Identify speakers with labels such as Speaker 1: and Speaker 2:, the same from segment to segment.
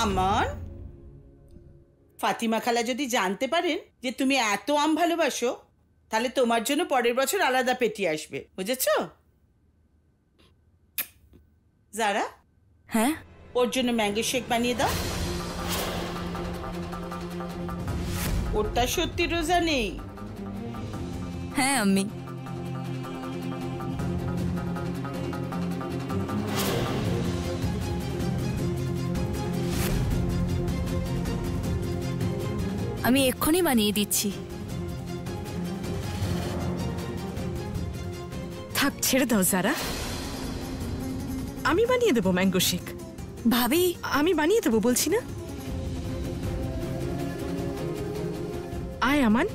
Speaker 1: আমান, ফাতিমা খালা যদি জানতে পারেন যে তুমি এত আম ভালোবাসো, তাহলে তোমার জন্য পরের বছর আলাদা পেটি আসবে, বুঝেছো? যারা,
Speaker 2: হ্যাঁ,
Speaker 1: ওর জন্য ম্যাঙ্গো শেক বানিয়ে দাও। ওটা সত্যি রোজা নেই।
Speaker 2: হ্যাঁ আম্মি। আমি এক্ষুনি বানিয়ে দিচ্ছি।
Speaker 3: থাক, ছেড়ে দাও যারা, আমি বানিয়ে দেবো ম্যাঙ্গো শেক।
Speaker 2: ভাবি,
Speaker 3: আমি বানিয়ে দেবো বলছি না। আয় আমান।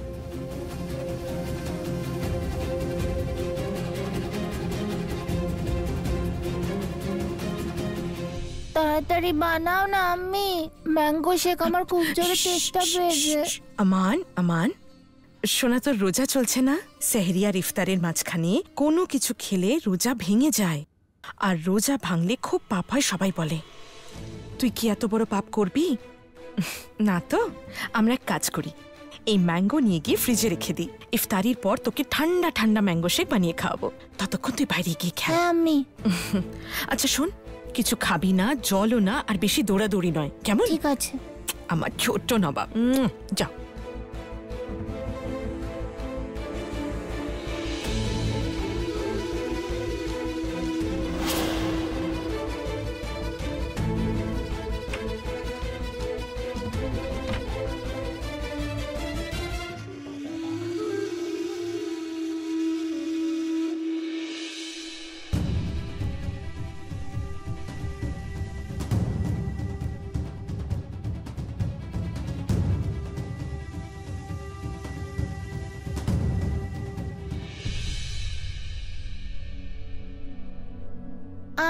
Speaker 4: তাড়াতাড়ি বানাও না আম্মি, ম্যাঙ্গো শেক আমার খুব জোরে চেষ্টা পেয়েছে।
Speaker 3: আমান, আমান, শোনা, তোর রোজা চলছে না? সেহরি আর ইফতারের মাঝখানে কোনো কিছু খেলে রোজা ভেঙে যায়, আর রোজা ভাঙলে খুব পাপ হয় সবাই বলে। তুই কি এত বড় পাপ করবি? না তো, আমরা এক কাজ করি, এই ম্যাঙ্গো নিয়ে গিয়ে ফ্রিজে রেখে দিই। ইফতারির পর তোকে ঠান্ডা ঠান্ডা ম্যাঙ্গো শেক বানিয়ে খাওয়াবো, ততক্ষণ তুই বাইরে গিয়ে খা।
Speaker 4: হ্যাঁ আম্মি।
Speaker 3: আচ্ছা শোন, কিছু খাবি না, জলও না, আর বেশি দৌড়াদৌড়ি নয়, কেমন?
Speaker 4: ঠিক আছে।
Speaker 3: আমার ছোট্ট নবাব, যাও।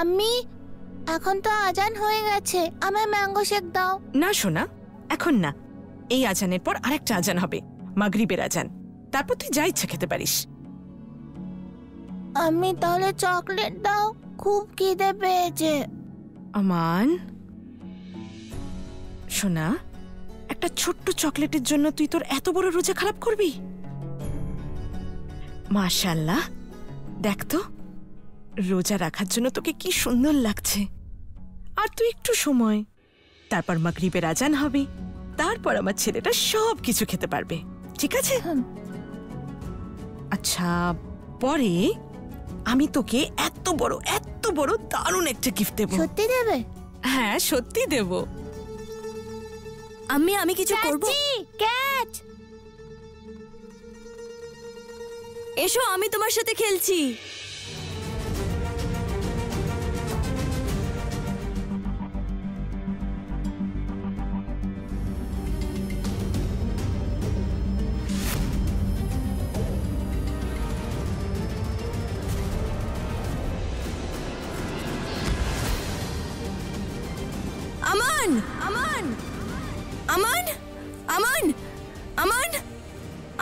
Speaker 4: আম্মি, এখন তো আজান হয়ে গেছে, আমায় ম্যাঙ্গো শেক দাও।
Speaker 3: না সোনা, এখন না, এই আজানের পর আরেকটা আজান হবে, মাগরিবের আজান, তারপর তুই যা ইচ্ছা খেতে পারিস।
Speaker 4: আম্মি তাহলে চকলেট দাও, খুব খিদে পেয়েছে।
Speaker 3: আমান সোনা, একটা ছোট্ট চকলেটের জন্য তুই তোর এত বড় রোজা খারাপ করবি? মাশাআল্লাহ, দেখ তো রোজা রাখার জন্য তোকে কি সুন্দর লাগছে। আর তুই একটু সময়, তারপর মাগরিবের আজান হবে, তারপর আমার ছেলেটা সব কিছু খেতে পারবে, ঠিক আছে? আচ্ছা, পরে আমি তোকে এত বড় দারুণ একটা গিফট দেব।
Speaker 4: সত্যি দেবে?
Speaker 3: হ্যাঁ, সত্যি দেব।
Speaker 2: আম্মি, আমি কিছু করব?
Speaker 4: ক্যাচ!
Speaker 2: এসো, আমি তোমার সাথে খেলছি। আমান, আমান, আমান, আমান, আমান,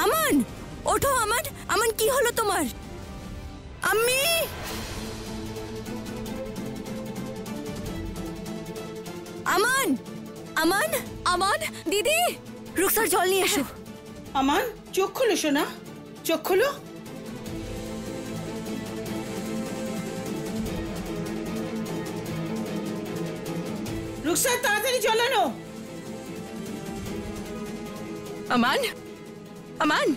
Speaker 2: আমান, ওঠো আমান। আমান, কি হলো তোমার? আম্মি, আমান, আমান, আমান, দিদি, রুকসার জল নিয়ে এসো।
Speaker 1: আমান, চোখ খোলো সোনা, চোখ খোলো। রুকসার, তাড়াতাড়ি জল আনো।
Speaker 3: আমান, আমান,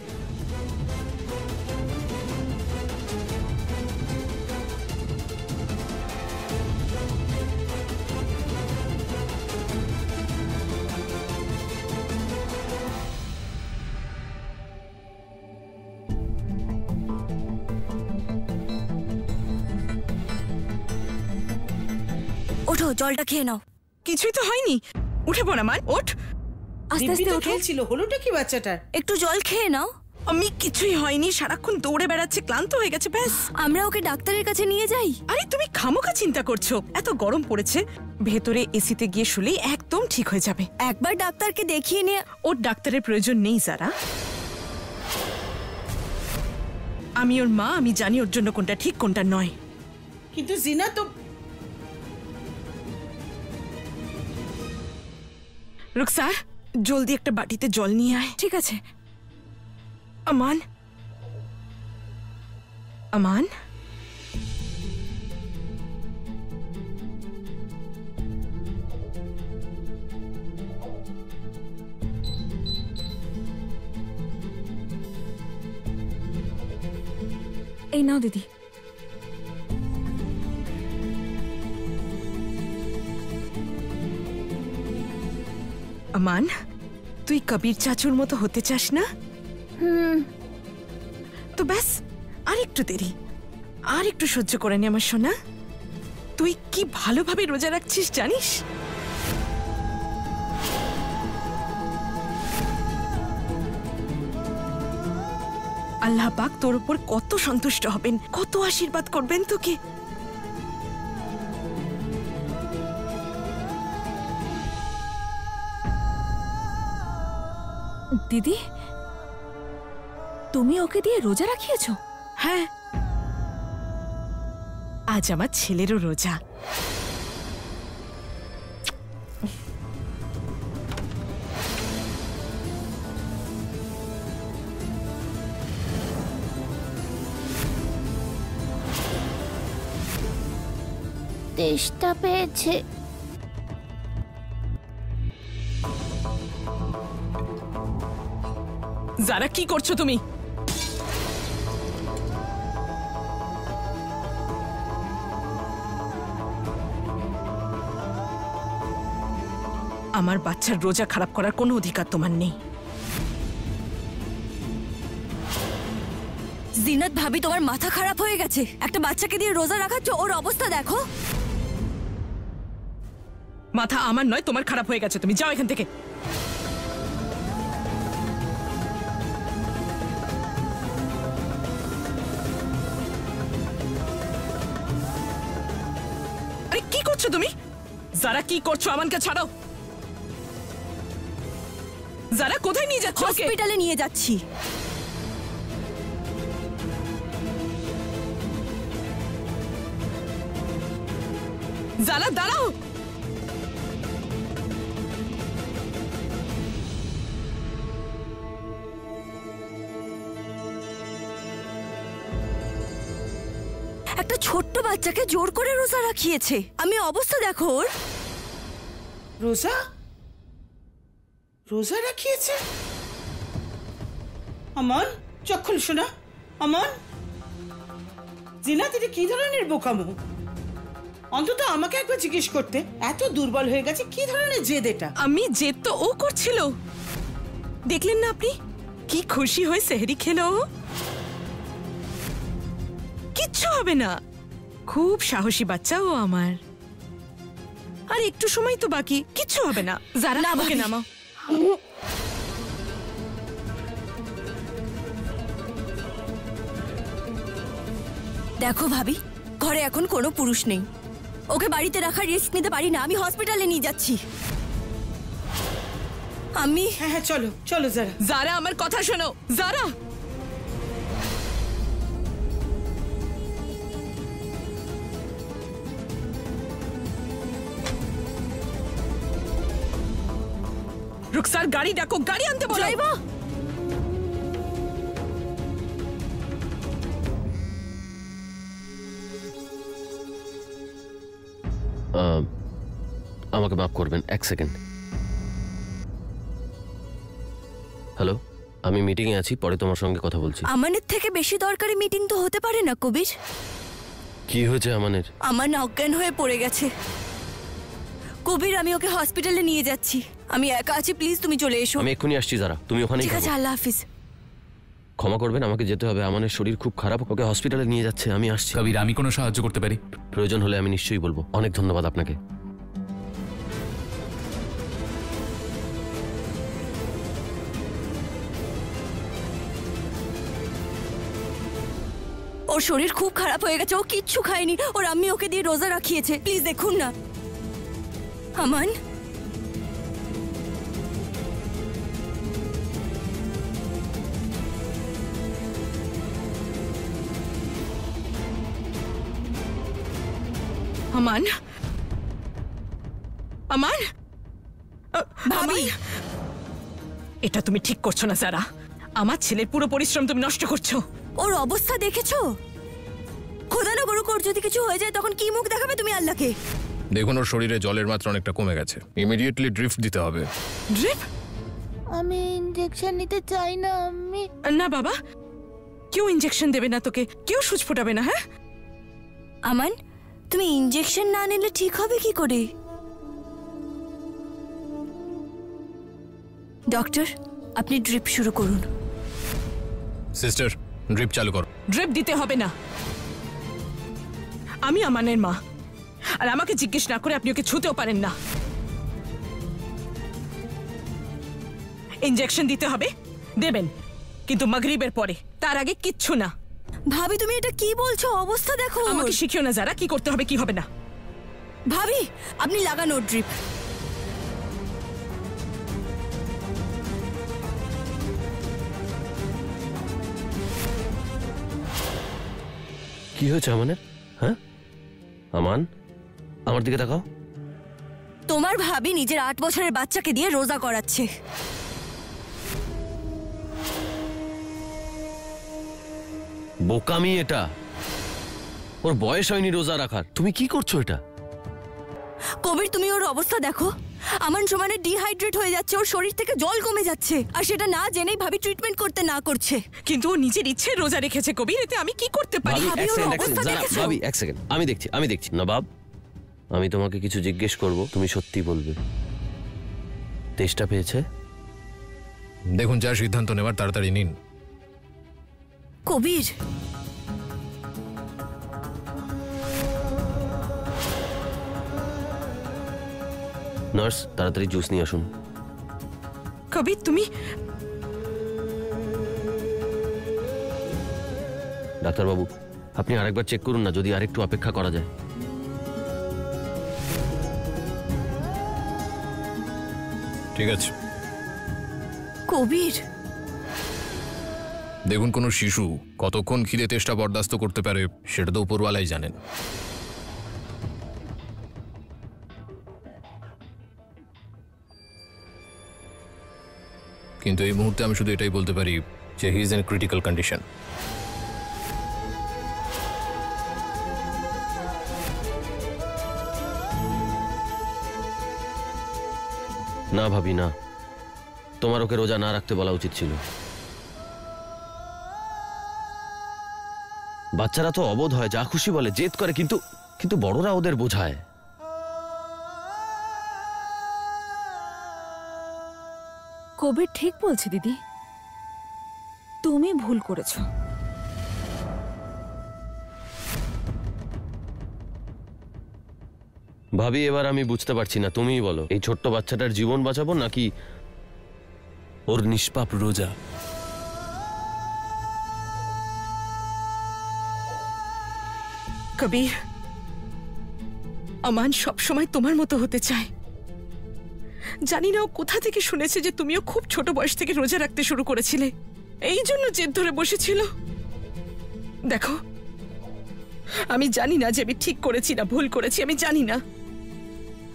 Speaker 2: ওঠো, জলটা খেয়ে নাও।
Speaker 3: কিছুই তো হয়নি, উঠে পড় আমান, ওঠ।
Speaker 2: আস্তে আস্তে ওঠো।
Speaker 1: খেলছিল, হলোটা কি বাচ্চাটার?
Speaker 2: একটু জল খেয়ে নাও।
Speaker 3: আমি কিছুই হয়নি, সারাক্ষণ দৌড়ে বেড়াচ্ছে, ক্লান্ত হয়ে গেছে ব্যাস।
Speaker 2: আমরা ওকে ডাক্তারের কাছে নিয়ে যাই।
Speaker 3: আরে তুমি খামোখা চিন্তা করছো, এত গরম পড়েছে, ভেতরে এসিতে গিয়ে শুলেই একদম ঠিক হয়ে যাবে।
Speaker 2: একবার ডাক্তারকে দেখিয়ে নিয়ে।
Speaker 3: ওর ডাক্তারের প্রয়োজন নেই যারা, আমি ওর মা, আমি জানি ওর জন্য কোনটা ঠিক কোনটা নয়।
Speaker 1: কিন্তু জিনা তো
Speaker 3: রুকসার জলদি একটা বাটিতে জল নিয়ে আয়।
Speaker 2: ঠিক আছে।
Speaker 3: আমান, আমান,
Speaker 2: এই নাও দিদি।
Speaker 3: আমান, তুই কবির চাচুর মতো হতে চাস না? তো ব্যাস, আর একটু দেরি, আর একটু সহ্য করে নে আমার সোনা। তুই কি ভালোভাবে রোজা রাখছিস জানিস? আল্লাহ পাক তোর উপর কত সন্তুষ্ট হবেন, কত আশীর্বাদ করবেন তোকে।
Speaker 2: দিদি, তুমি ওকে দিয়ে রোজা রাখিয়েছো?
Speaker 3: হ্যাঁ, আজ আমার ছেলেরও রোজা।
Speaker 4: তেষ্টা পেয়েছে।
Speaker 3: যারা, কি করছো তুমি? আমার বাচ্চার রোজা খারাপ করার কোনো অধিকার তোমার নেই।
Speaker 2: জিনাত ভাবি, তোমার মাথা খারাপ হয়ে গেছে? একটা বাচ্চাকে দিয়ে রোজা রাখাচ্ছ, ওর অবস্থা দেখো।
Speaker 3: মাথা আমার নয়, তোমার খারাপ হয়ে গেছে। তুমি যাও এখান থেকে। আরে কি করছো তুমি? যারা, কি করছো? আমানকে ছাড়ো। যারা, কোথায় নিয়ে যাচ্ছ ওকে?
Speaker 2: হসপিটালে নিয়ে যাচ্ছি।
Speaker 3: যারা, দাঁড়াও।
Speaker 2: একটা ছোট্ট বাচ্চাকে জোর করে রোজা রাখিয়েছে। আমি অবস্থা দেখো ওর।
Speaker 1: রোজা রোজা রাখিয়েছে? আমান, চক্ষুল শোনা। আমান, জিনাত, এটা কি ধরনের বোকামো? অন্তত আমাকে একবার জিজ্ঞেস করতে। এত দুর্বল হয়ে গেছে, কি ধরনের জেদ এটা?
Speaker 3: আমি জেদ তো ও করছিল। দেখলেন না আপনি কি খুশি হয়ে সেহরি খেলো? কিচ্ছু হবে না, খুব সাহসী বাচ্চা ও আমার। আর একটু সময় তো বাকি, কিচ্ছু হবে না। যারা,
Speaker 2: না,
Speaker 3: ওকে
Speaker 2: ভাবি।
Speaker 3: নামাও।
Speaker 2: দেখো ভাবি, ঘরে এখন কোনো পুরুষ নেই। ওকে বাড়িতে রাখার রিস্ক নিতে পারি না। আমি হসপিটালে নিয়ে যাচ্ছি। আমি
Speaker 1: হ্যাঁ হ্যাঁ, চলো চলো যারা।
Speaker 3: যারা, আমার কথা শোনো। যারা, রুকসার, গাড়ি ডাকো, গাড়ি আনতে বলো।
Speaker 2: ড্রাইভার,
Speaker 5: আমাকে মাফ করবেন, এক সেকেন্ড। হ্যালো, আমি মিটিংয়ে আছি, পরে তোমার সঙ্গে কথা বলছি।
Speaker 2: আমানের থেকে বেশি দরকারি মিটিং তো হতে পারে না কবির।
Speaker 5: কি হয়েছে আমানের?
Speaker 2: আমার অজ্ঞান হয়ে পড়ে গেছে। কবির, আমি ওকে হসপিটালে নিয়ে যাচ্ছি। আমি একা আছি, প্লিজ তুমি চলে এসো।
Speaker 5: আমি এক্ষুনি আসছি যারা, তুমি ওখানেই
Speaker 2: ঠিক আছে,
Speaker 5: থাকো।
Speaker 2: আল্লাহ হাফিজ।
Speaker 5: ক্ষমা করবেন, আমাকে যেতে হবে। আমানের শরীর খুব খারাপ, ওকে হসপিটালে নিয়ে যাচ্ছে। আমি আসছি।
Speaker 6: কবির, আমি কোনো সাহায্য করতে পারি?
Speaker 5: প্রয়োজন হলে আমি নিশ্চয়ই বলবো। অনেক ধন্যবাদ আপনাকে।
Speaker 2: ওর শরীর খুব খারাপ হয়ে গেছে, ও কিচ্ছু খায়নি। ওর আম্মি ওকে দিয়ে রোজা রাখিয়েছে। প্লিজ দেখুন না। আমান,
Speaker 3: আমান, আমান,
Speaker 2: ভাবি
Speaker 3: এটা তুমি ঠিক করছো না যারা। আমার ছেলের পুরো পরিশ্রম তুমি নষ্ট করছো।
Speaker 2: ওর অবস্থা দেখেছো? খোদা না করুক ওর যদি কিছু হয়ে যায় তখন কি মুখ দেখাবে তুমি আল্লাহকে?
Speaker 6: দেখুন ওর শরীরে জলের মাত্রা অনেকটা কমে গেছে, ইমিডিয়েটলি ড্রিফট দিতে হবে।
Speaker 3: ড্রিপ?
Speaker 4: আমি ইঞ্জেকশন নিতে চাই না আম্মি।
Speaker 3: না বাবা, কেউ ইঞ্জেকশন দেবে না তোকে, কেউ সুচ ফোটাবে না। হ্যাঁ
Speaker 2: আমান, তুমি ইনজেকশন না নিলে ঠিক হবে কি করে? ডক্টর, আপনি ড্রিপ শুরু করুন।
Speaker 6: সিস্টার, ড্রিপ চালু করো।
Speaker 3: ড্রিপ দিতে হবে না। আমি আমানের মা, আর আমাকে জিজ্ঞেস না করে আপনি ওকে ছুঁতেও পারেন না। ইনজেকশন দিতে হবে, দেবেন, কিন্তু মাগরিবের পরে, তার আগে কিচ্ছু না।
Speaker 2: ভাবি তুমি এটা কি বলছো? অবস্থা দেখো।
Speaker 3: আমাকে শিখিও না যারা কি করতে হবে কি হবে না।
Speaker 2: ভাবি আপনি লাগানো ড্রিপ।
Speaker 5: কি হয়েছে আমানের? হ্যাঁ আমান, আমার দিকে তাকাও।
Speaker 2: তোমার ভাবি নিজের 8 বছরের বাচ্চাকে দিয়ে রোজা করাচ্ছে।
Speaker 5: বোকামি এটা, ওর বয়স হয়নি রোজা রাখার, তুমি কি করছো এটা?
Speaker 2: কবির তুমি ওর অবস্থা দেখো, আমান সমানে ডিহাইড্রেট হয়ে যাচ্ছে, ওর শরীর থেকে জল কমে যাচ্ছে, আর সেটা না জেনেই ভাবি ট্রিটমেন্ট করতে না করছে।
Speaker 3: কিন্তু ও নিজের ইচ্ছে রোজা রেখেছে কবির, এতে আমি কি করতে পারি?
Speaker 5: ভাবি, ভাবি এক সেকেন্ড, আমি দেখছি নবাব। আমি তোমাকে কিছু জিজ্ঞেস করব, তুমি সত্যি বলবে। তেষ্টা পেয়েছে?
Speaker 6: দেখুন যা সিদ্ধান্ত নেবার তাড়াতাড়ি নিন।
Speaker 2: কবির,
Speaker 5: নার্স, তাড়াতাড়ি জুস নিয়ে আসুন।
Speaker 3: কবির তুমি
Speaker 5: ডাক্তারবাবু, আপনি আরেকবার চেক করুন না, যদি আরেকটু অপেক্ষা করা যায়।
Speaker 6: ঠিক আছে।
Speaker 2: কবির
Speaker 6: দেখুন কোনো শিশু কতক্ষণ খিদে তেষ্টা বরদাস্ত করতে পারে সেটা তো উপরওয়ালাই জানেন। কিন্তু এই মুহূর্তে আমি শুধু এটাই বলতে পারি যে he is in critical condition.
Speaker 5: না ভাবি না, তোমার ওকে রোজা না রাখতে বলা উচিত ছিল। বাচ্চারা তো অবোধ হয়, যা খুশি বলে, জেদ করে, কিন্তু কিন্তু বড়রা ওদের বোঝায়।
Speaker 7: কবির ঠিক বলছে দিদি, তুমি ভুল করেছো।
Speaker 5: ভাবি এবার আমি বুঝতে পারছি না, তুমিই বলো, এই ছোট্ট বাচ্চাটার জীবন বাঁচাবো নাকি ওর নিষ্পাপ রোজা?
Speaker 3: কবির, আমান সব সময় তোমার মতো হতে চায়। জানি না ও কোথা থেকে শুনেছে যে তুমিও খুব ছোট বয়স থেকে রোজা রাখতে শুরু করেছিলে, এই জন্য জেদ ধরে বসেছিল। দেখো, আমি জানি না যে আমি ঠিক করেছি না ভুল করেছি, আমি জানি না,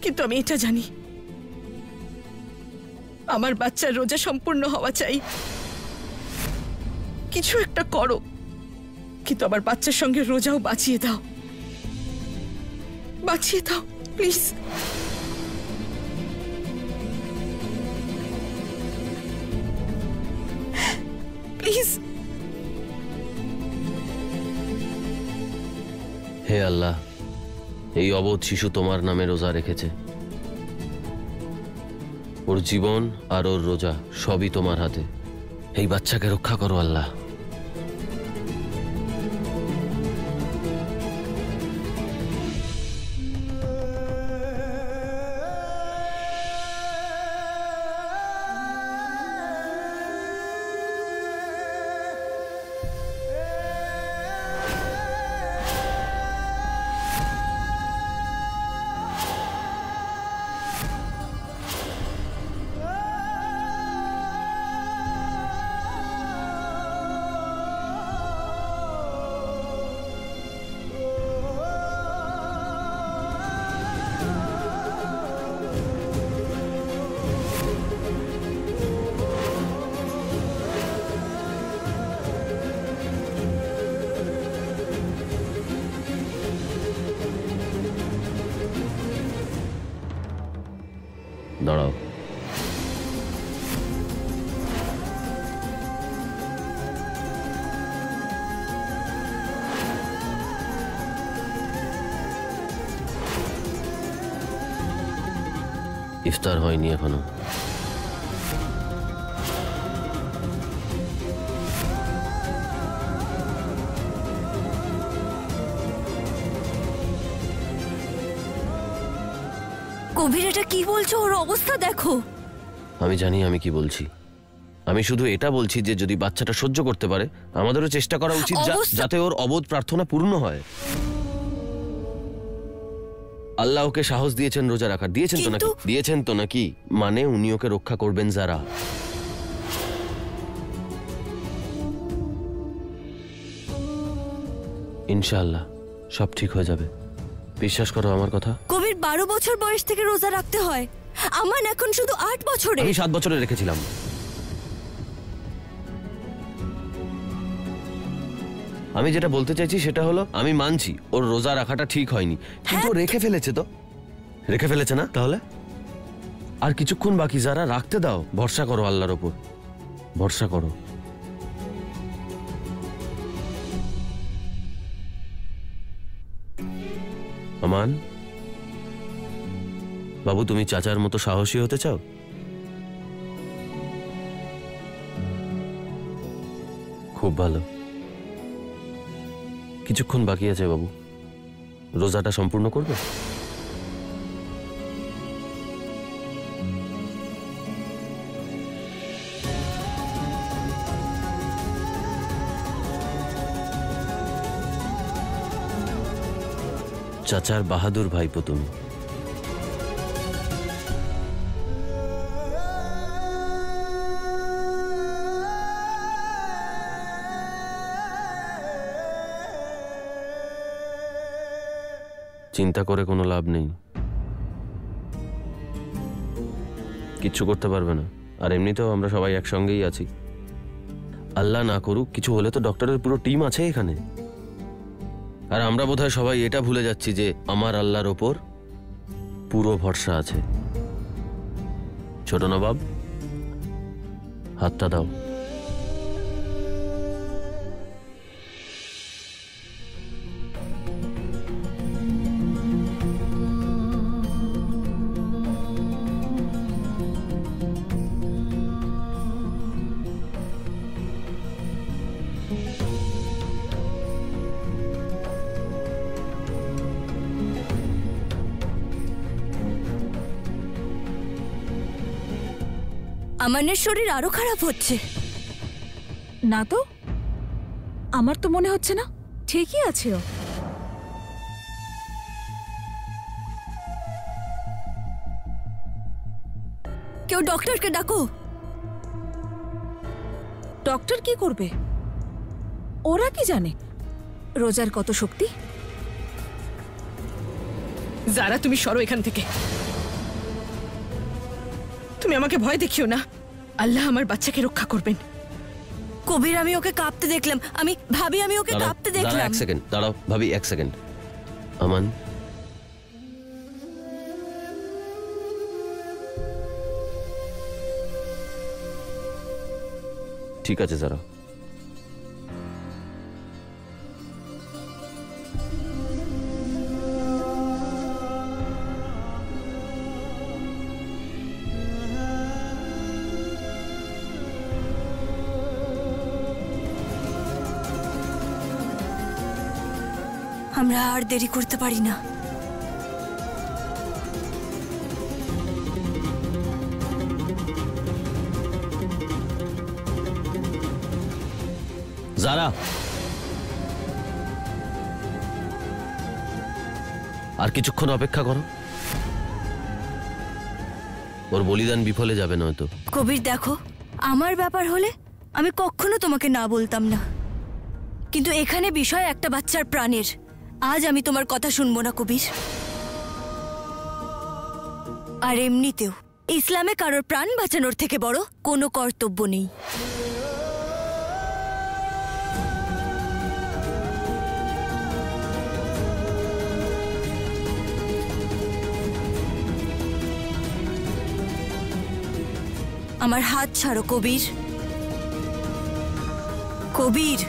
Speaker 3: কিন্তু আমি এটা জানি আমার বাচ্চার রোজা সম্পূর্ণ হওয়া চাই। কিছু একটা করো, কিন্তু আমার বাচ্চার সঙ্গে রোজাও বাঁচিয়ে দাও, বাঁচিয়ে দাও প্লিজ। প্লিজ।
Speaker 5: হে আল্লাহ, এই অবোধ শিশু তোমার নামে রোজা রেখেছে, ওর জীবন আর ওর রোজা সবই তোমার হাতে। এই বাচ্চাকে রক্ষা করো আল্লাহ। দাঁড়াও। ইফতার হয়নি এখনো।
Speaker 2: কবির এটা কি বলছো? ওর অবস্থা দেখো।
Speaker 5: আমি জানি আমি কি বলছি। আমি শুধু এটা বলছি যে যদি বাচ্চাটা সহ্য করতে পারে আমাদেরও চেষ্টা করা উচিত যাতে ওর অবোধ প্রার্থনা পূর্ণ হয়। আল্লাহ ওকে সাহস দিয়েছেন রোজা রাখার। দিয়েছেন তো নাকি? দিয়েছেন তো নাকি? মানে উনি ওকে রক্ষা করবেন যারা। ইনশাআল্লাহ সব ঠিক হয়ে যাবে, বিশ্বাস করো আমার কথা।
Speaker 2: কবির 12 বছর বয়স থেকে রোজা রাখতে হয়, আমান এখন শুধু 8 বছরে।
Speaker 5: আমি 7 বছরে রেখেছিলাম। আমি যেটা বলতে চাইছি সেটা হলো আমি মানছি ওর রোজা রাখাটা ঠিক হয়নি, কিন্তু রেখে ফেলেছে তো। রেখে ফেলেছে না? তাহলে আর কিছুক্ষণ বাকি, যারা রাখতে দাও। ভরসা করো আল্লাহর ওপর, ভরসা করো। আমান বাবু, তুমি চাচার মতো সাহসী হতে চাও? খুব ভালো। কিছুক্ষণ বাকি আছে বাবু, রোজাটা সম্পূর্ণ করবে? চাচার বাহাদুর ভাইপো তুমি। চিন্তা করে কোনো লাভ নেই, কিচ্ছু করতে পারবে না। আর এমনিতেও আমরা সবাই একসঙ্গেই আছি। আল্লাহ না করুক কিছু হলে তো ডক্টরের পুরো টিম আছে এখানে। আর আমরা বোধহয় সবাই এটা ভুলে যাচ্ছি যে আমার আল্লাহর ওপর পুরো ভরসা আছে। ছোট নবাব, হাতটা দাও।
Speaker 2: আমানের শরীর আরো খারাপ হচ্ছে।
Speaker 7: না তো, আমার তো মনে হচ্ছে না, ঠিকই আছে ও।
Speaker 2: কেউ ডক্টরকে ডাকো।
Speaker 7: ডক্টর কি করবে? ওরা কি জানে রোজার কত শক্তি?
Speaker 3: যারা, তুমি সরো এখান থেকে। তুমি আমাকে ভয় দেখিও না। আল্লাহ আমার বাচ্চাকে রক্ষা করবেন।
Speaker 2: কবির, আমি ওকে কাঁপতে দেখলাম। আমি ওকে কাঁপতে দেখলাম।
Speaker 5: এক সেকেন্ড দাঁড়াও ভাবি, এক সেকেন্ড। আমান, ঠিক আছে যারা।
Speaker 2: আমরা আর দেরি করতে পারি না।
Speaker 5: যারা, আর কিছুক্ষণ অপেক্ষা করো। ওর বলিদান বিফলে যাবে নয়তো।
Speaker 2: কবির দেখো, আমার ব্যাপার হলে আমি কখনো তোমাকে না বলতাম না, কিন্তু এখানে বিষয় একটা বাচ্চার প্রাণের। আজ আমি তোমার কথা শুনবো না কবির। আর এমনিতেও ইসলামে কারোর প্রাণ বাঁচানোর থেকে বড় কোনো কর্তব্য নেই। আমার হাত ছাড়ো কবির। কবির